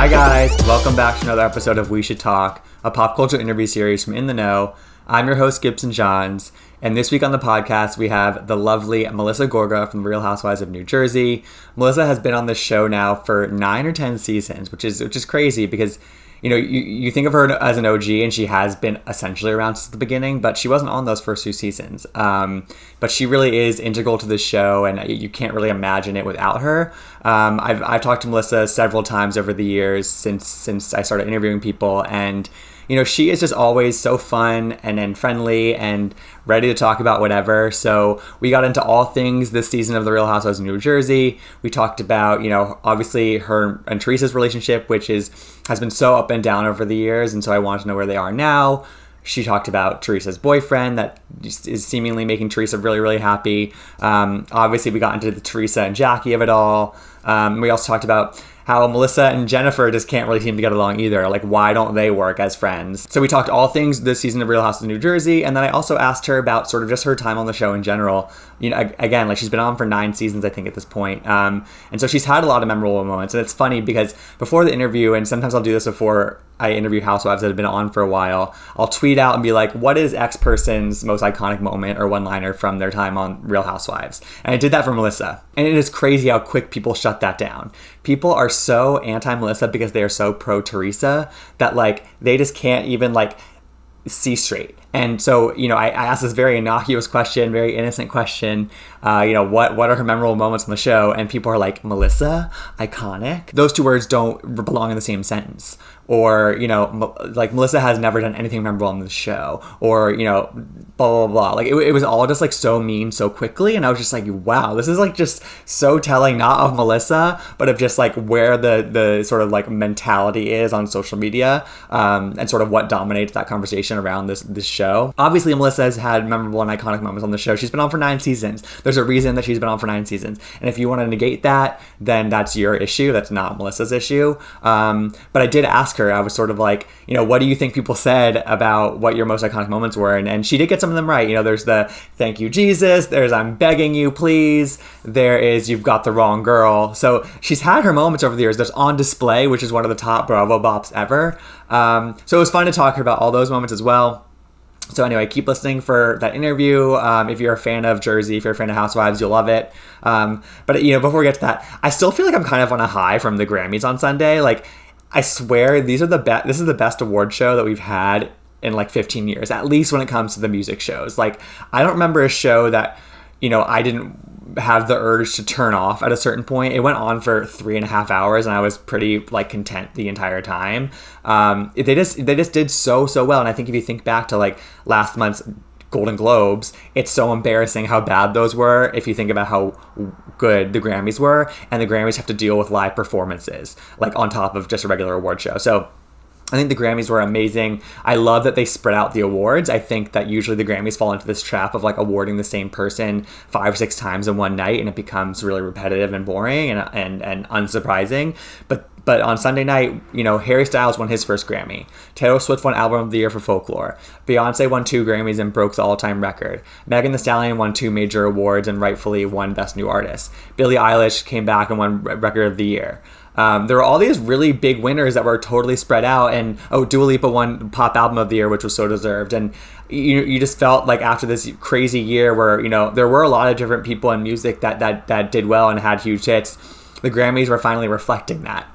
Hi guys, welcome back to another episode of We Should Talk, a pop culture interview series from In the Know. I'm your host, Gibson Johns, and this week on the podcast we have the lovely Melissa Gorga from The Real Housewives of New Jersey. Melissa has been on this show now for 9 or 10 seasons, which is crazy because you know, you think of her as an OG, and she has been essentially around since the beginning, but she wasn't on those first 2 seasons. But she really is integral to this show, and you can't really imagine it without her. I've talked to Melissa several times over the years since I started interviewing people, and you know, she is just always so fun and friendly and ready to talk about whatever. So we got into all things this season of The Real Housewives of New Jersey. We talked about, you know, obviously her and Teresa's relationship, which has been so up and down over the years. And so I wanted to know where they are now. She talked about Teresa's boyfriend that is seemingly making Teresa really, really happy. Obviously, we got into the Teresa and Jackie of it all. We also talked about how Melissa and Jennifer just can't really seem to get along either. Like, why don't they work as friends? So we talked all things this season of Real House of New Jersey, and then I also asked her about sort of just her time on the show in general. You know, again, like she's been on for 9 seasons, I think, at this point. And so she's had a lot of memorable moments. And it's funny because before the interview, and sometimes I'll do this before I interview housewives that have been on for a while, I'll tweet out and be like, what is X person's most iconic moment or one-liner from their time on Real Housewives? And I did that for Melissa. And it is crazy how quick people shut that down. People are so anti-Melissa because they are so pro-Teresa that, like, they just can't even, like, see straight. And so, you know, I asked this very innocuous question, very innocent question, you know, what are her memorable moments on the show? And people are like, Melissa? Iconic? Those 2 words don't belong in the same sentence. Or, you know, like, Melissa has never done anything memorable on the show. Or, you know, blah, blah, blah. Like, it was all just, like, so mean so quickly. And I was just like, wow, this is, like, just so telling, not of Melissa, but of just, like, where the sort of, like, mentality is on social media. And sort of what dominates that conversation around this show. Obviously, Melissa has had memorable and iconic moments on the show. She's been on for 9 seasons. There's a reason that she's been on for 9 seasons. And if you want to negate that, then that's your issue. That's not Melissa's issue. But I did ask her, I was sort of like, you know, what do you think people said about what your most iconic moments were? And she did get some of them right. You know, there's the thank you, Jesus. There's I'm begging you, please. There is you've got the wrong girl. So she's had her moments over the years. There's On Display, which is one of the top Bravo bops ever. So it was fun to talk about all those moments as well. So anyway, keep listening for that interview. If you're a fan of Jersey, if you're a fan of Housewives, you'll love it. But, you know, before we get to that, I still feel like I'm kind of on a high from the Grammys on Sunday. Like, I swear this is the best award show that we've had in like 15 years, at least when it comes to the music shows. Like, I don't remember a show that, you know, I didn't have the urge to turn off at a certain point. It went on for 3.5 hours and I was pretty like content the entire time. They just did so well. And I think if you think back to like last month's Golden Globes, it's so embarrassing how bad those were if you think about how good the Grammys were, and the Grammys have to deal with live performances like on top of just a regular award show. So I think the Grammys were amazing. I love that they spread out the awards. I think that usually the Grammys fall into this trap of like awarding the same person 5 or 6 times in one night, and it becomes really repetitive and boring and unsurprising. But on Sunday night, you know, Harry Styles won his first Grammy. Taylor Swift won Album of the Year for Folklore. Beyonce won 2 Grammys and broke the all-time record. Megan Thee Stallion won 2 major awards and rightfully won Best New Artist. Billie Eilish came back and won Record of the Year. There were all these really big winners that were totally spread out, and Dua Lipa won Pop Album of the Year, which was so deserved. And you just felt like after this crazy year where, you know, there were a lot of different people in music that did well and had huge hits, the Grammys were finally reflecting that.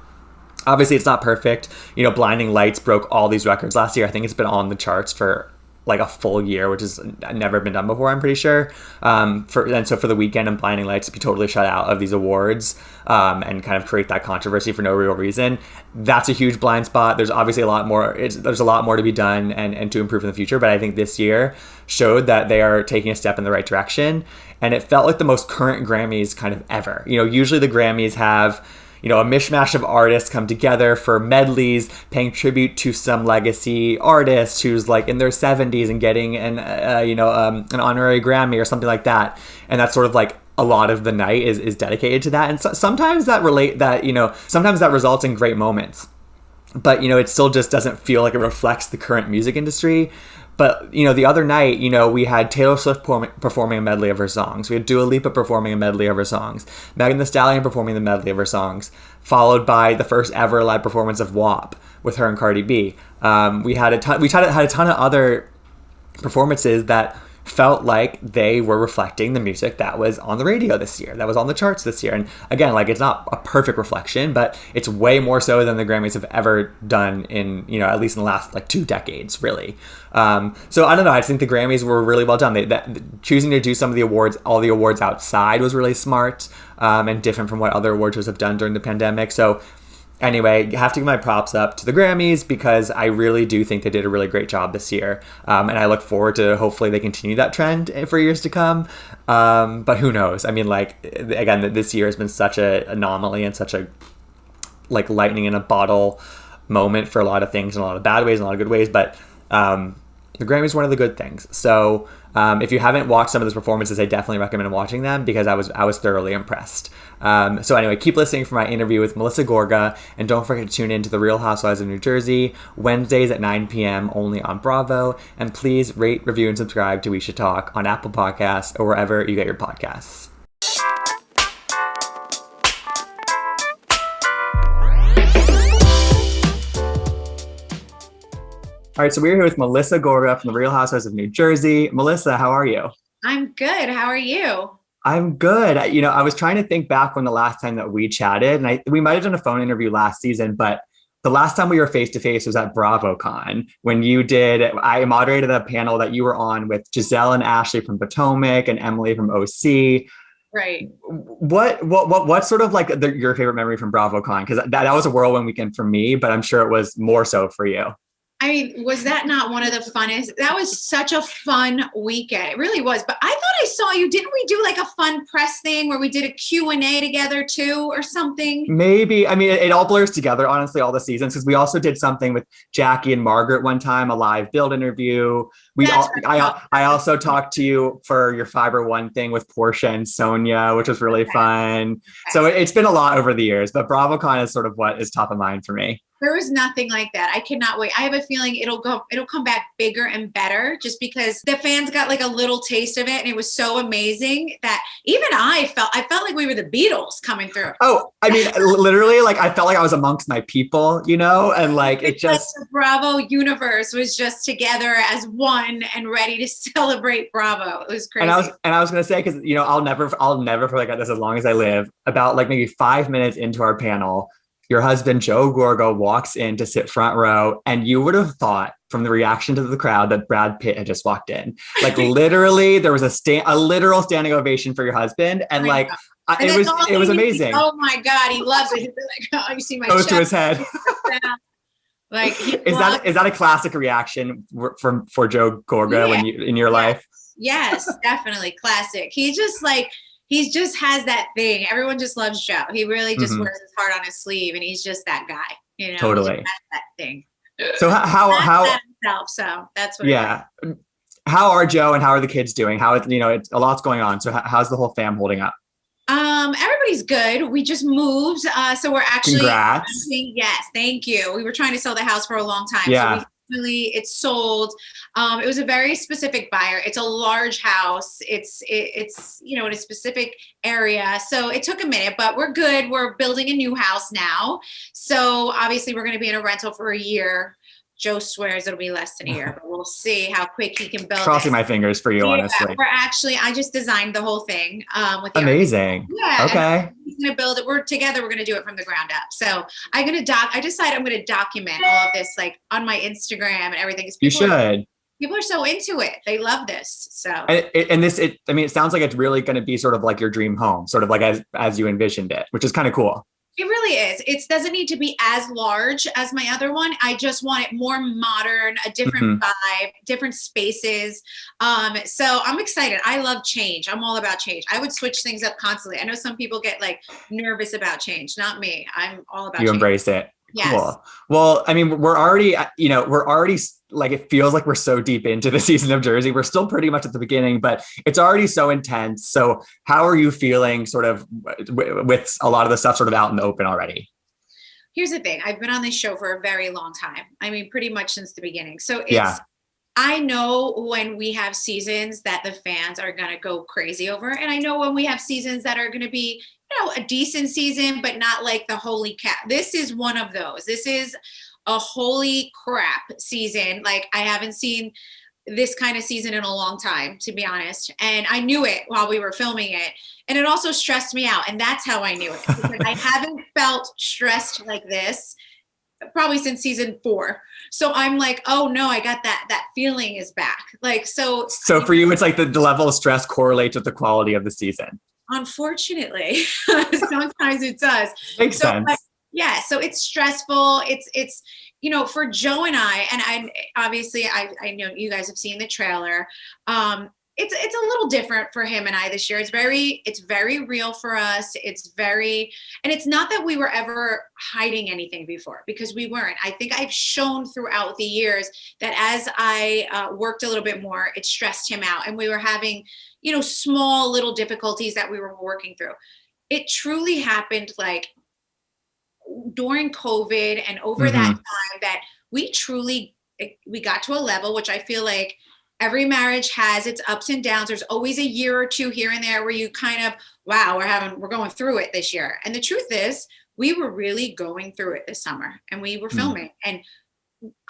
Obviously, it's not perfect. You know, Blinding Lights broke all these records last year. I think it's been on the charts for like a full year, which has never been done before, I'm pretty sure. So for The Weeknd and Blinding Lights to be totally shut out of these awards and kind of create that controversy for no real reason, that's a huge blind spot. There's obviously a lot more. There's a lot more to be done and to improve in the future. But I think this year showed that they are taking a step in the right direction. And it felt like the most current Grammys kind of ever. You know, usually the Grammys have, you know, a mishmash of artists come together for medleys, paying tribute to some legacy artist who's like in their 70s and getting an honorary Grammy or something like that. And that's sort of like a lot of the night is dedicated to that. And sometimes that results in great moments. But, you know, it still just doesn't feel like it reflects the current music industry. But, the other night, we had Taylor Swift performing a medley of her songs. We had Dua Lipa performing a medley of her songs. Megan Thee Stallion performing the medley of her songs, followed by the first ever live performance of WAP with her and Cardi B. We had a ton of other performances that felt like they were reflecting the music that was on the radio this year, that was on the charts this year. And again, like, it's not a perfect reflection, but it's way more so than the Grammys have ever done in, at least in the last like 2 decades, really. So I don't know. I just think the Grammys were really well done. Choosing to do some of the awards, all the awards outside, was really smart, and different from what other award shows have done during the pandemic. So anyway, you have to give my props up to the Grammys, because I really do think they did a really great job this year. And I look forward to, hopefully they continue that trend for years to come. But who knows? I mean, like, again, this year has been such an anomaly and such a, like, lightning in a bottle moment for a lot of things, in a lot of bad ways and a lot of good ways. But the Grammys is one of the good things. So if you haven't watched some of those performances, I definitely recommend watching them, because I was thoroughly impressed. So anyway, keep listening for my interview with Melissa Gorga, and don't forget to tune in to The Real Housewives of New Jersey, Wednesdays at 9 p.m. only on Bravo. And please rate, review, and subscribe to We Should Talk on Apple Podcasts or wherever you get your podcasts. All right, so we're here with Melissa Gorga from The Real Housewives of New Jersey. Melissa, how are you? I'm good. How are you? I'm good. I was trying to think back when the last time that we chatted, and we might have done a phone interview last season, but the last time we were face-to-face was at Bravocon, when I moderated a panel that you were on with Giselle and Ashley from Potomac and Emily from OC. Right. What's sort of like your favorite memory from Bravocon? Because that was a whirlwind weekend for me, but I'm sure it was more so for you. I mean, was that not one of the funnest? That was such a fun weekend. It really was. But I thought I saw you. Didn't we do like a fun press thing where we did a Q&A together too, or something? Maybe. I mean, it all blurs together, honestly, all the seasons, because we also did something with Jackie and Margaret one time, a live build interview. I also talked to you for your Fiber One thing with Portia and Sonia, which was really fun. Okay. So it's been a lot over the years, but Bravocon is sort of what is top of mind for me. There was nothing like that. I cannot wait. I have a feeling it'll come back bigger and better, just because the fans got like a little taste of it, and it was so amazing that even I felt like we were the Beatles coming through. Oh, I mean, literally, like, I felt like I was amongst my people, and like it just, like the Bravo universe was just together as one and ready to celebrate Bravo. It was crazy. And I was gonna say, because I'll never forget this as long as I live. About like maybe 5 minutes into our panel, your husband, Joe Gorga, walks in to sit front row, and you would have thought from the reaction to the crowd that Brad Pitt had just walked in. Like, literally, there was a literal standing ovation for your husband, and like, it was amazing. Oh my God, he loves it. He'd be like, "Oh, you see my goes to his head." Like, is that a classic reaction for Joe Gorga when you in your life? Yes, definitely classic. He just has that thing. Everyone just loves Joe. He really just wears his heart on his sleeve, and he's just that guy. Totally. He just has that thing. So how himself, so that's what. Yeah. How are Joe and how are the kids doing? It's a lot's going on. So how's the whole fam holding up? Everybody's good. We just moved, so we're actually. Congrats. Yes, thank you. We were trying to sell the house for a long time. Yeah. So it's sold. It was a very specific buyer. It's a large house. It's in a specific area. So it took a minute, but we're good. We're building a new house now. So obviously we're going to be in a rental for a year. Joe swears it'll be less than a year, but we'll see how quick he can build. Crossing my fingers for you, honestly. I just designed the whole thing. With the amazing. Yeah. Okay. He's gonna build it. We're together. We're gonna do it from the ground up. So I decided I'm gonna document all of this, like, on my Instagram and everything. You should. People are so into it. They love this. So. It sounds like it's really going to be sort of like your dream home, sort of like as you envisioned it, which is kind of cool. It really is. It doesn't need to be as large as my other one. I just want it more modern, a different vibe, different spaces. So I'm excited. I love change. I'm all about change. I would switch things up constantly. I know some people get like nervous about change. Not me. I'm all about change. You embrace it. Yes. Cool. Well, I mean, we're already like, it feels like we're so deep into the season of Jersey. We're still pretty much at the beginning, but it's already so intense. So how are you feeling sort of with a lot of the stuff sort of out in the open already? Here's the thing. I've been on this show for a very long time. I mean, pretty much since the beginning. So I know when we have seasons that the fans are going to go crazy over. And I know when we have seasons that are going to be, a decent season, but not like the holy cat. This is one of those. This is a holy crap season. Like, I haven't seen this kind of season in a long time, to be honest. And I knew it while we were filming it. And it also stressed me out. And that's how I knew it. Because I haven't felt stressed like this probably since season 4. So I'm like, oh no, I got that feeling is back. Like, so for you, it's like the level of stress correlates with the quality of the season. Unfortunately, sometimes it does. Makes sense. But yeah, so it's stressful. It's for Joe and I obviously I know you guys have seen the trailer. It's a little different for him and I this year. It's very real for us. And it's not that we were ever hiding anything before, because we weren't. I think I've shown throughout the years that as I worked a little bit more, it stressed him out, and we were having, small little difficulties that we were working through. It truly happened like during COVID and over that time that we got to a level, which I feel like every marriage has its ups and downs. There's always a year or two here and there where you kind of, wow, we're going through it this year. And the truth is, we were really going through it this summer, and we were filming. And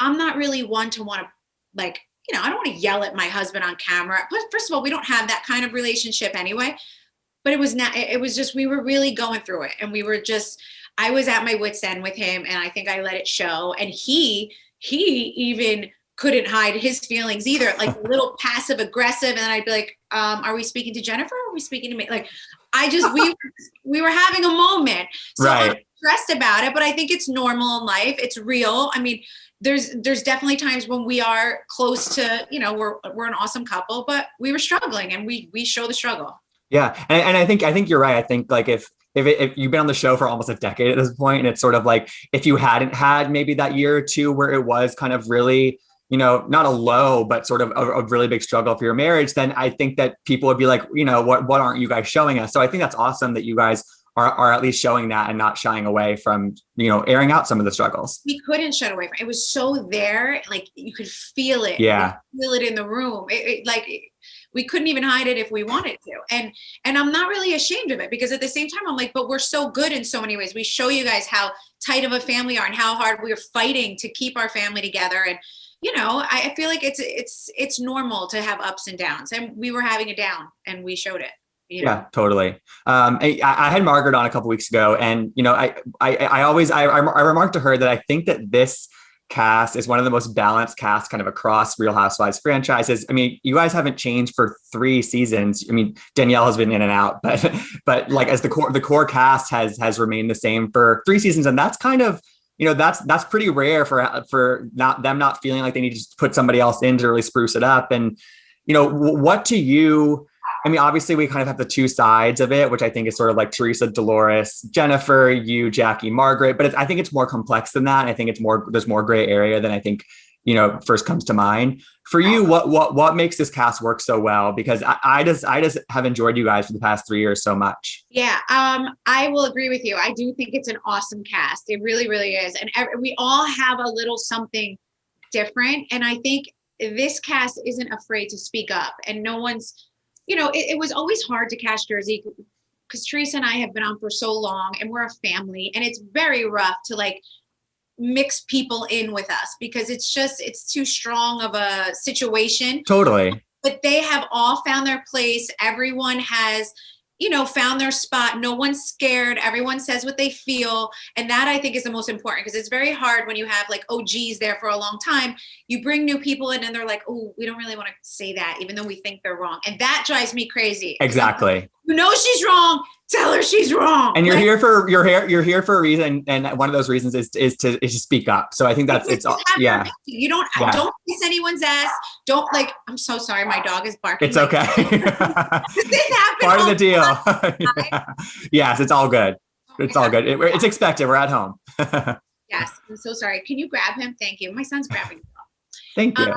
I'm not really one to want to, like, I don't want to yell at my husband on camera. But first of all, we don't have that kind of relationship anyway. But it was just, we were really going through it. And I was at my wit's end with him, and I think I let it show. And he even couldn't hide his feelings either, like a little passive aggressive. And then I'd be like, are we speaking to Jennifer? Or are we speaking to me? Like, we were having a moment. So right. I'm stressed about it, but I think it's normal in life. It's real. I mean, there's definitely times when we are close to, we're an awesome couple, but we were struggling, and we show the struggle. Yeah. And I think you're right. I think like if you've been on the show for almost a decade at this point, and it's sort of like, if you hadn't had maybe that year or two where it was kind of really, not a low, but sort of a really big struggle for your marriage, then I think that people would be like, what aren't you guys showing us? So I think that's awesome that you guys are at least showing that and not shying away from, airing out some of the struggles. We couldn't shy away from it. It was so there, like you could feel it. Yeah. Feel it in the room. We couldn't even hide it if we wanted to. And I'm not really ashamed of it, because at the same time, I'm like, but we're so good in so many ways. We show you guys how tight of a family we are and how hard we're fighting to keep our family together. And, I feel like it's normal to have ups and downs, and we were having a down, and we showed it. Yeah, totally. I had Margaret on a couple weeks ago, and, I remarked to her that I think that this cast is one of the most balanced casts kind of across Real Housewives franchises. I mean, you guys haven't changed for 3 seasons. I mean, Danielle has been in and out, but like as the core cast has remained the same for 3 seasons. And that's kind of, that's pretty rare for not feeling like they need to put somebody else in to really spruce it up. And, what to you, I mean, obviously we kind of have the 2 sides of it, which I think is sort of like Teresa, Dolores, Jennifer, you, Jackie, Margaret, but I think it's more complex than that. I think there's more gray area than I think, first comes to mind. For you, what makes this cast work so well? Because I just have enjoyed you guys for the past 3 years so much. Yeah, I will agree with you. I do think it's an awesome cast. It really, really is. And we all have a little something different. And I think this cast isn't afraid to speak up, and no one's, it was always hard to cast Jersey, because Teresa and I have been on for so long, and we're a family, and it's very rough to like mix people in with us, because it's too strong of a situation. Totally. But they have all found their place. Everyone has, found their spot. No one's scared. Everyone says what they feel. And that, I think, is the most important, because it's very hard when you have like OGs there for a long time. You bring new people in, and they're like, oh, we don't really want to say that, even though we think they're wrong. And that drives me crazy. Exactly. She's wrong. Tell her she's wrong. And you're here for a reason, and one of those reasons is to speak up. So I think it's yeah. You don't kiss anyone's ass. Don't like. I'm so sorry, my dog is barking. It's okay. This happened. Part of the deal. Yeah. Yes, it's all good. It's all good. It's expected. We're at home. Yes, I'm so sorry. Can you grab him? Thank you. My son's grabbing him. Thank you.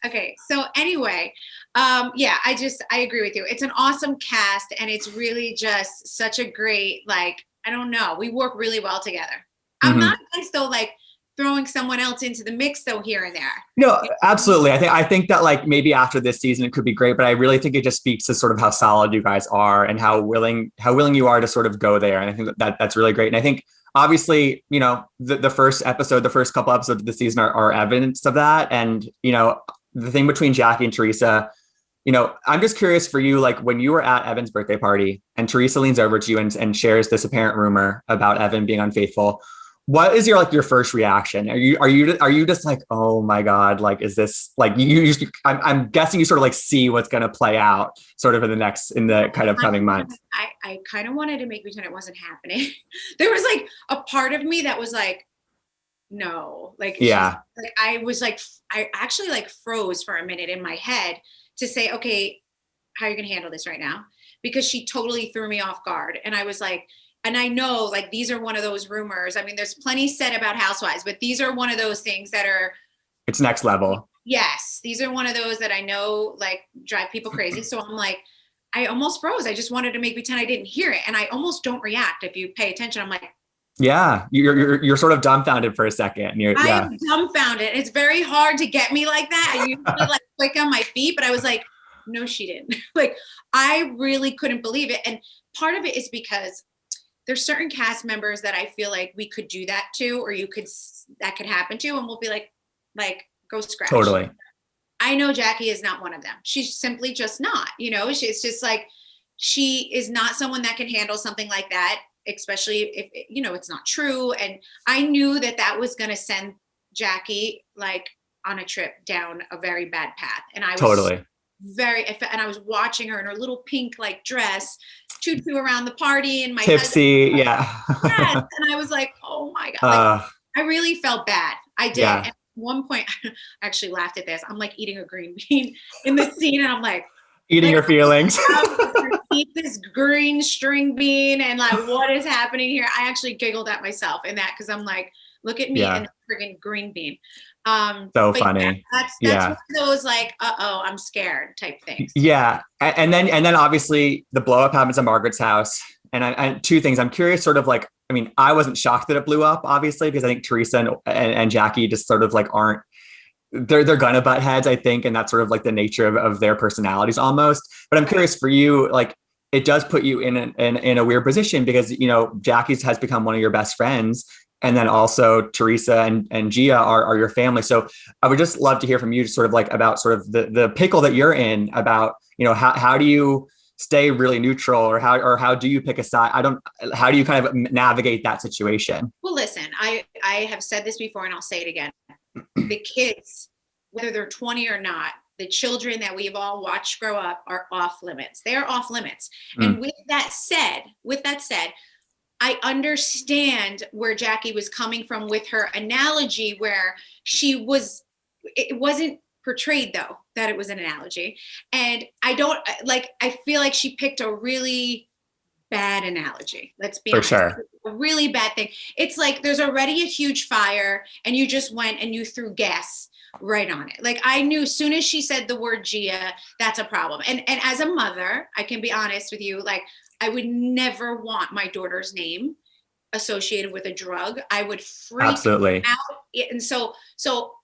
Okay. So anyway, I agree with you. It's an awesome cast, and it's really just such a great, like, I don't know. We work really well together. I'm not against, though, like throwing someone else into the mix though here and there. No, absolutely. I think that like maybe after this season it could be great, but I really think it just speaks to sort of how solid you guys are and how willing you are to sort of go there. And I think that's really great. And I think obviously, you know, the first couple episodes of the season are evidence of that. And, you know, the thing between Jackie and Teresa, you know, I'm just curious for you, like when you were at Evan's birthday party and Teresa leans over to you and shares this apparent rumor about Evan being unfaithful. What is your first reaction? Are you just like, oh my God, like, is this like I'm guessing you sort of like see what's going to play out sort of in the kind of coming months. I kind of wanted to make pretend it wasn't happening. There was like a part of me that was like, no, like, yeah, like I actually like froze for a minute in my head to say, okay, how are you going to handle this right now? Because she totally threw me off guard. And I was like, and I know like these are one of those rumors. I mean, there's plenty said about housewives, but these are one of those things that are. It's next level. Yes. These are one of those that I know like drive people crazy. So I'm like, I almost froze. I just wanted to make pretend I didn't hear it. And I almost don't react. If you pay attention, I'm like. Yeah. You're sort of dumbfounded for a second. I'm dumbfounded. It's very hard to get me like that. I usually like quick on my feet, but I was like, no, she didn't. Like, I really couldn't believe it. And part of it is because there's certain cast members that I feel like we could do that to, or that could happen to, and we'll be like, go scratch. Totally. I know Jackie is not one of them. She's simply just not, you know, it's just like, she is not someone that can handle something like that, especially if, you know, it's not true. And I knew that was going to send Jackie like on a trip down a very bad path. And I was totally and I was watching her in her little pink like dress, tutu around the party and my tipsy. Yes. And I was like, oh my God. Like, I really felt bad. I did. Yeah. And at one point, I actually laughed at this. I'm like eating a green bean in the scene. And I'm like, eating your feelings. Eat this green string bean and like, what is happening here? I actually giggled at myself in that because I'm like, look at me and the friggin' green bean. So funny. That's one of those like, I'm scared type things. Yeah. And then obviously the blow up happens at Margaret's house. And two things. I'm curious, sort of like, I mean, I wasn't shocked that it blew up, obviously, because I think Teresa and Jackie just sort of like they're gonna butt heads, I think, and that's sort of like the nature of their personalities almost. But I'm curious for you, like it does put you in a weird position because, you know, Jackie's has become one of your best friends. And then also Teresa and Gia are your family. So I would just love to hear from you sort of like about sort of the pickle that you're in about, you know, how do you stay really neutral or how do you pick a side? How do you kind of navigate that situation? Well, listen, I have said this before and I'll say it again. The kids, whether they're 20 or not, the children that we've all watched grow up are off limits. They're off limits. And with that said, I understand where Jackie was coming from with her analogy where it wasn't portrayed though, that it was an analogy. And I feel like she picked a really bad analogy. Let's be honest. Sure. A really bad thing. It's like, there's already a huge fire and you just went and you threw gas right on it. Like I knew as soon as she said the word Gia, that's a problem. And as a mother, I can be honest with you, like, I would never want my daughter's name associated with a drug. I would freak Absolutely. out. And so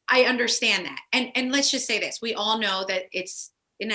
I understand that. And let's just say this. We all know that it's an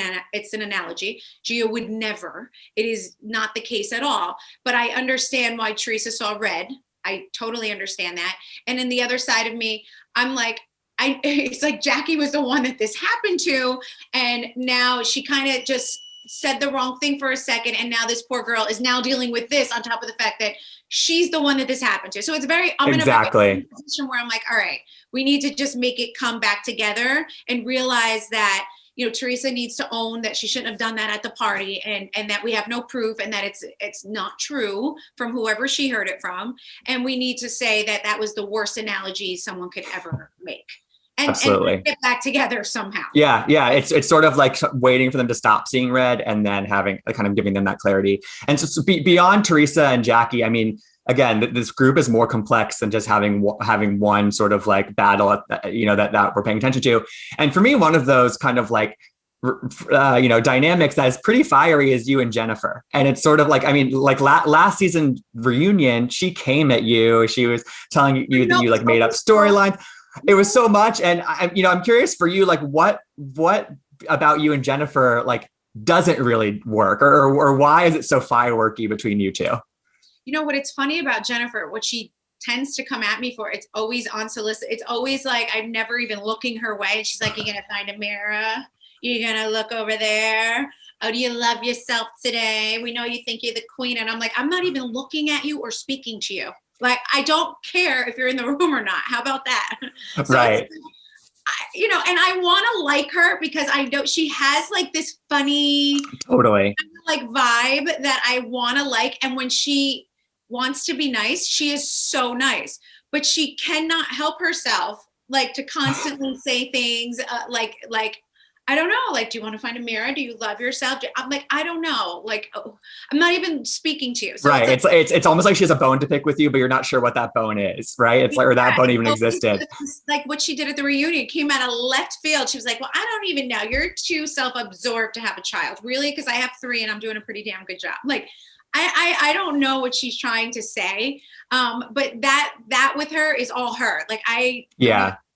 analogy. Gia would never. It is not the case at all. But I understand why Teresa saw red. I totally understand that. And then the other side of me, I'm like, it's like Jackie was the one that this happened to. And now she kind of just said the wrong thing for a second. And now this poor girl is now dealing with this on top of the fact that she's the one that this happened to. So it's I'm in a position where I'm like, all right, we need to just make it come back together and realize that, you know, Teresa needs to own that she shouldn't have done that at the party and that we have no proof and that it's not true from whoever she heard it from. And we need to say that was the worst analogy someone could ever make. Absolutely. And get back together somehow. Yeah. It's sort of like waiting for them to stop seeing red and then kind of giving them that clarity. And so beyond Teresa and Jackie, I mean, again, this group is more complex than just having one sort of like battle, that we're paying attention to. And for me, one of those kind of like dynamics that is pretty fiery as you and Jennifer. And it's sort of like, I mean, like last season reunion, she came at you. She was telling you that you like made up storylines. It was so much. And I'm curious for you, like what about you and Jennifer, like doesn't really work or why is it so fireworky between you two? You know what? It's funny about Jennifer, what she tends to come at me for, it's always unsolicited. It's always like, I'm never even looking her way. And she's like, you're going to find a mirror. You're going to look over there. Oh, do you love yourself today? We know you think you're the queen. And I'm like, I'm not even looking at you or speaking to you. Like, I don't care if you're in the room or not. How about that? So right. And I want to like her because I know she has like this funny totally like vibe that I want to like. And when she wants to be nice, she is so nice, but she cannot help herself like to constantly say things like I don't know, like, do you want to find a mirror? Do you love yourself? I'm like, I don't know. Like, oh, I'm not even speaking to you. So right. It's, like, it's almost like she has a bone to pick with you, but you're not sure what that bone is, right? It's like, or that bone even existed. Like what she did at the reunion came out of left field. She was like, well, I don't even know. You're too self-absorbed to have a child. Really? Because I have 3 and I'm doing a pretty damn good job. Like, I don't know what she's trying to say. But that with her is all her. Like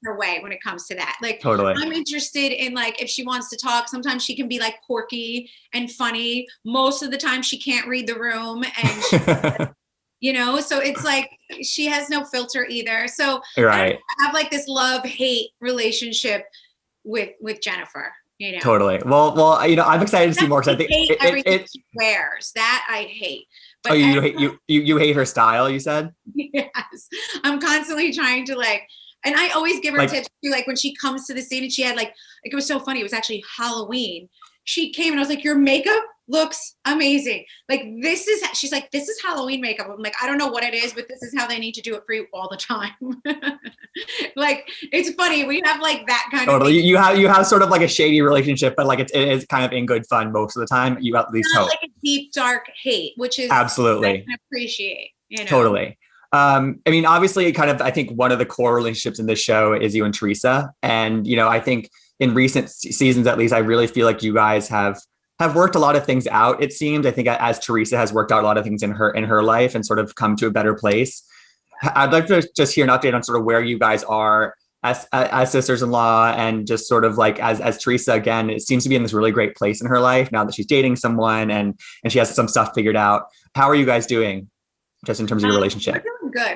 her way when it comes to that. Like, totally. I'm interested in like, if she wants to talk, sometimes she can be like quirky and funny. Most of the time she can't read the room and so it's like, she has no filter either. So right. I have like this love-hate relationship with Jennifer. Totally. Well, I'm excited to see more because I think everything she wears. That I hate. But you hate her style, you said? Yes. I'm constantly trying to like, and I always give her tips too. Like when she comes to the scene and she had like it was so funny. It was actually Halloween. She came and I was like, your makeup looks amazing. Like she's like, this is Halloween makeup. I'm like, I don't know what it is, but this is how they need to do it for you all the time. Like, it's funny. We have like that kind of thing. You have sort of like a shady relationship, but like it is kind of in good fun most of the time. You at least hope. Like a deep, dark hate, which is absolutely I can appreciate. Totally. I mean, obviously, kind of, I think one of the core relationships in this show is you and Teresa. And, I think in recent seasons, at least, I really feel like you guys have worked a lot of things out. It seems, I think as Teresa has worked out a lot of things in her life and sort of come to a better place. I'd like to just hear an update on sort of where you guys are as sisters-in-law and just sort of like as Teresa, again, it seems to be in this really great place in her life now that she's dating someone and she has some stuff figured out. How are you guys doing just in terms of your relationship?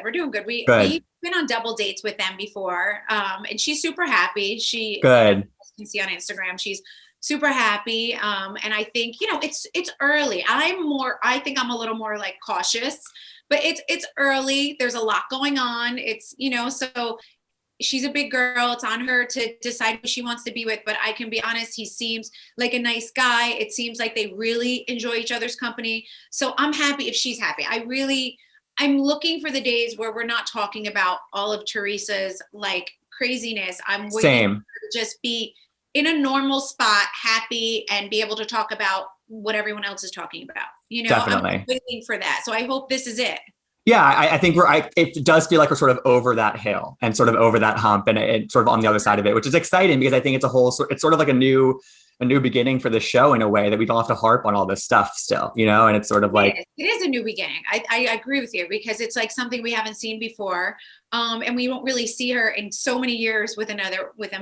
We're doing good. We've been on double dates with them before. And she's super happy. Good. You can see on Instagram, she's super happy. And I think, it's early. I think I'm a little more like cautious, but it's early. There's a lot going on. It's, so she's a big girl. It's on her to decide who she wants to be with. But I can be honest, he seems like a nice guy. It seems like they really enjoy each other's company. So I'm happy if she's happy. I'm looking for the days where we're not talking about all of Teresa's like craziness. I'm waiting to just be in a normal spot, happy, and be able to talk about what everyone else is talking about. Definitely. I'm waiting for that. So I hope this is it. Yeah, I think it does feel like we're sort of over that hill and sort of over that hump and it's sort of on the other side of it, which is exciting because I think it's sort of like a new beginning for the show in a way that we don't have to harp on all this stuff still, and it's sort of like. It is a new beginning. I agree with you because it's like something we haven't seen before. And we won't really see her in so many years with a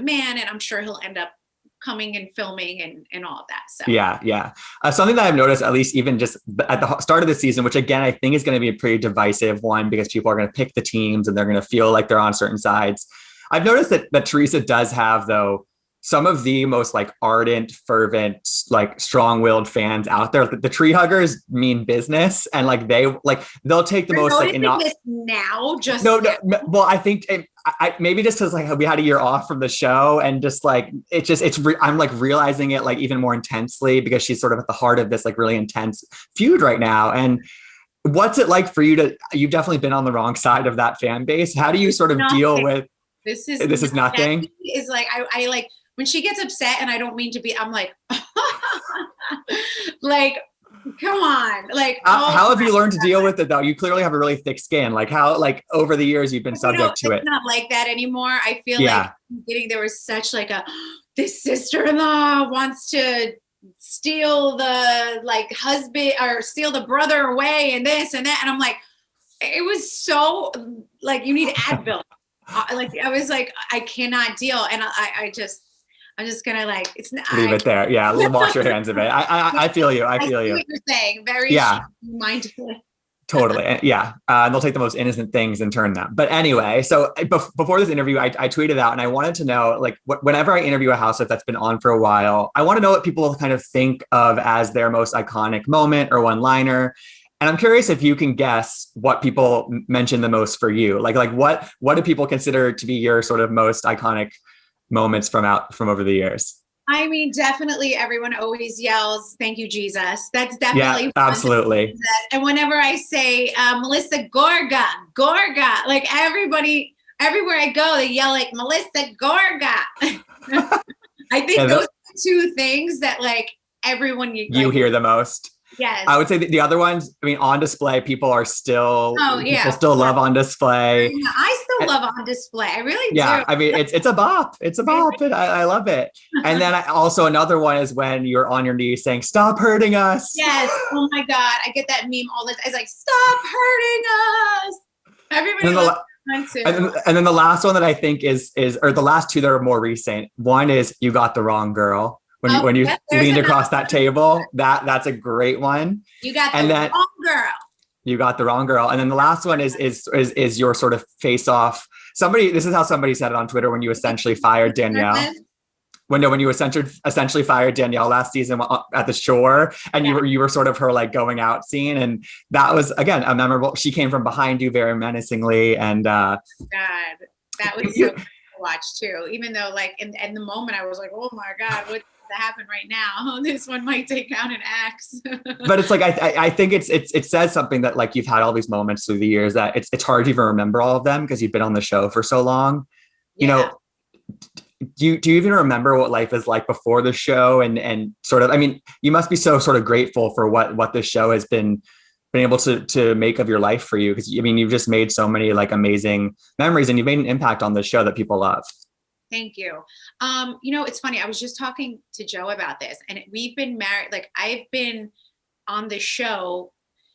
man. And I'm sure he'll end up coming and filming and all of that. So yeah. Something that I've noticed, at least even just at the start of the season, which again, I think is going to be a pretty divisive one because people are going to pick the teams and they're going to feel like they're on certain sides. I've noticed that Teresa does have, though, some of the most like ardent, fervent, like strong-willed fans out there. The tree huggers mean business, and like they'll take the most like this now. Just no. Well, I think I maybe just because like we had a year off from the show, and just like I'm like realizing it like even more intensely because she's sort of at the heart of this like really intense feud right now. And what's it like for you you've definitely been on the wrong side of that fan base. How do you sort of deal with this is nothing? Is like I like. When she gets upset and I don't mean to be, I'm like, like, come on. Like, how have you learned to deal with it though? You clearly have a really thick skin. Like how, like over the years you've been subject to it. It's not like that anymore. I feel like there was such like this sister-in-law wants to steal the like husband or steal the brother away and this and that. And I'm like, it was so like, you need Advil. Like, I was like, I cannot deal. And I'm just gonna like, it's not. Leave it there. Yeah. Wash your hands of it. I feel you. I feel see you. what you're saying. Very mindful. Totally. Yeah. And they'll take the most innocent things and turn them. But anyway, so before this interview, I tweeted out and I wanted to know, like, whenever I interview a housewife that's been on for a while, I want to know what people kind of think of as their most iconic moment or one-liner. And I'm curious if you can guess what people mention the most for you. Like what do people consider to be your sort of most iconic moments from over the years? I mean, definitely everyone always yells, "Thank you, Jesus." That's definitely absolutely. And whenever I say Melissa Gorga, like everybody, everywhere I go, they yell like Melissa Gorga. I think those are two things that like everyone you hear the most. Yes. I would say the other ones, I mean, On Display, people are still, people still love On Display. I still love On Display. I really do. Yeah, I mean, it's a bop. It's a bop. I love it. And then also another one is when you're on your knees saying, "Stop hurting us." Yes. Oh my God. I get that meme all the time. It's like, "Stop hurting us." Everybody loves that one too. And then the last one that I think is, or the last two that are more recent. One is "You Got the Wrong Girl." When you leaned across that table, that's a great one. You got the wrong girl. You got the wrong girl. And then the last one is your sort of face off. This is how somebody said it on Twitter when you essentially fired Danielle. When you essentially fired Danielle last season at the shore, and you were sort of her like going out scene, and that was again a memorable. She came from behind you very menacingly, and God, that was so cool to watch too. Even though like in the moment I was like, oh my God, what that happen right now? This one might take out an axe. But it's like I think it says something that like you've had all these moments through the years that it's hard to even remember all of them because you've been on the show for so long. You know, do you even remember what life is like before the show and sort of, I mean, you must be so sort of grateful for what this show has been able to make of your life for you, because I mean you've just made so many like amazing memories and you've made an impact on the show that people love. Thank you. You know, it's funny. I was just talking to Joe about this, and we've been married. Like I've been on the show,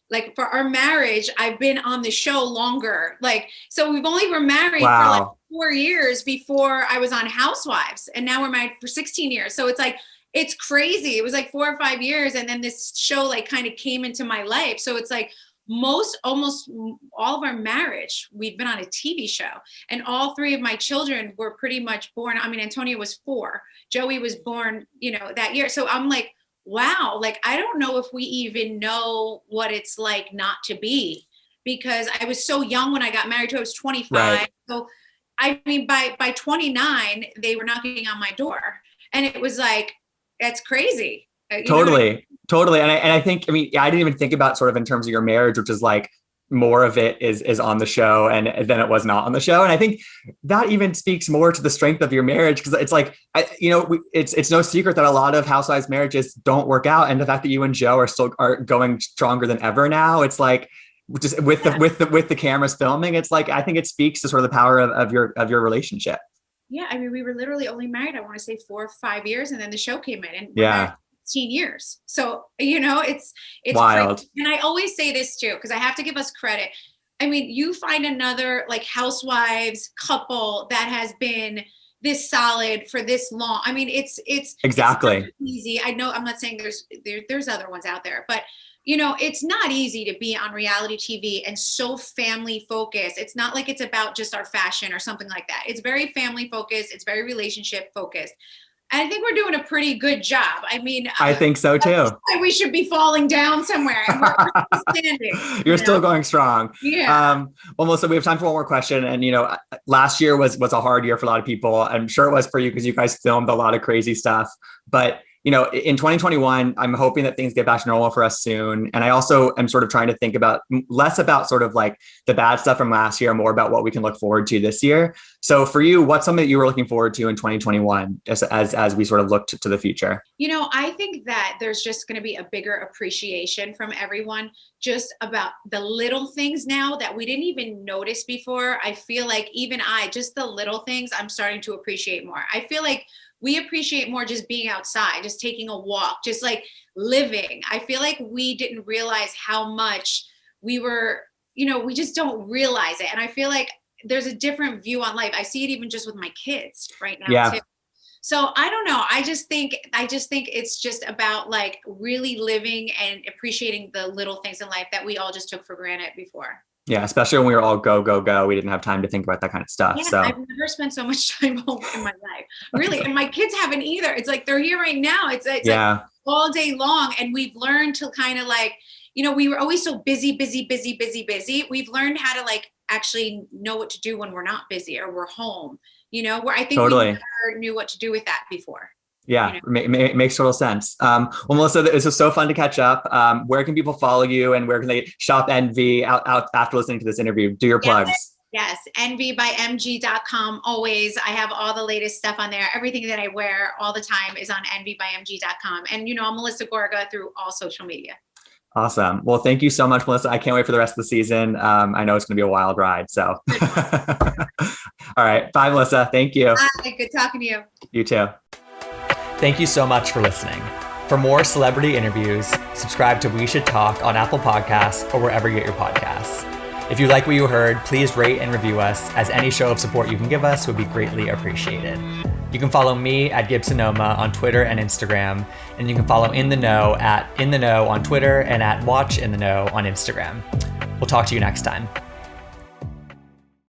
like for our marriage, I've been on the show longer. Like, so we've only been married for like 4 years before I was on Housewives, and now we're married for 16 years. So it's like, it's crazy. It was like 4 or 5 years. And then this show like kind of came into my life. So it's like, almost all of our marriage, we've been on a TV show, and all 3 of my children were pretty much born. I mean, Antonia was 4, Joey was born, you know, that year. So I'm like, wow, like, I don't know if we even know what it's like not to be, because I was so young when I got married to, I was 25. Right. So I mean, by 29, they were knocking on my door, and it was like, that's crazy. Totally. And I think, I mean, I didn't even think about sort of in terms of your marriage, which is like more of it is on the show and then it was not on the show. And I think that even speaks more to the strength of your marriage, because it's like, it's no secret that a lot of housewives marriages don't work out. And the fact that you and Joe are going stronger than ever now, it's like, just with the cameras filming, it's like, I think it speaks to sort of the power of your relationship. Yeah. I mean, we were literally only married, I want to say 4 or 5 years. And then the show came in, and 15 years. So, you know, it's wild. Crazy. And I always say this too, because I have to give us credit. I mean, you find another like housewives couple that has been this solid for this long. I mean, it's exactly it's easy. I know, I'm not saying there's other ones out there, but you know, it's not easy to be on reality TV and so family focused. It's not like it's about just our fashion or something like that. It's very family focused. It's very relationship focused. I think we're doing a pretty good job. I mean, I think so too. We should be falling down somewhere. And we're standing. You're still going strong. Yeah. Well, Melissa, we have time for one more question. And, you know, last year was a hard year for a lot of people. I'm sure it was for you because you guys filmed a lot of crazy stuff. But, you know, in 2021, I'm hoping that things get back to normal for us soon. And I also am sort of trying to think about less about sort of like the bad stuff from last year, more about what we can look forward to this year. So for you, what's something that you were looking forward to in 2021 as we sort of look to the future? You know, I think that there's just going to be a bigger appreciation from everyone just about the little things now that we didn't even notice before. I feel like even just the little things I'm starting to appreciate more. I feel like we appreciate more just being outside, just taking a walk, just like living. I feel like we didn't realize how much we were, we just don't realize it. And I feel like there's a different view on life. I see it even just with my kids right now too. So I don't know. I just think it's just about like really living and appreciating the little things in life that we all just took for granted before. Yeah, especially when we were all go, go, go. We didn't have time to think about that kind of stuff. Yeah, so I've never spent so much time home in my life. Really. And my kids haven't either. It's like they're here right now. It's like all day long. And we've learned to kind of like, we were always so busy. We've learned how to like actually know what to do when we're not busy or we're home, where I think we never knew what to do with that before. Yeah, makes total sense. Well, Melissa, this was so fun to catch up. Where can people follow you and where can they shop Envy out after listening to this interview? Do your plugs. Yes, envybymg.com. Always. I have all the latest stuff on there. Everything that I wear all the time is on envybymg.com. And, I'm Melissa Gorga through all social media. Awesome. Well, thank you so much, Melissa. I can't wait for the rest of the season. I know it's going to be a wild ride. So, all right. Bye, Melissa. Thank you. Bye. Good talking to you. You too. Thank you so much for listening. For more celebrity interviews, subscribe to We Should Talk on Apple Podcasts or wherever you get your podcasts. If you like what you heard, please rate and review us, as any show of support you can give us would be greatly appreciated. You can follow me at Gibsonoma on Twitter and Instagram, and you can follow In The Know at In The Know on Twitter and at Watch In The Know on Instagram. We'll talk to you next time.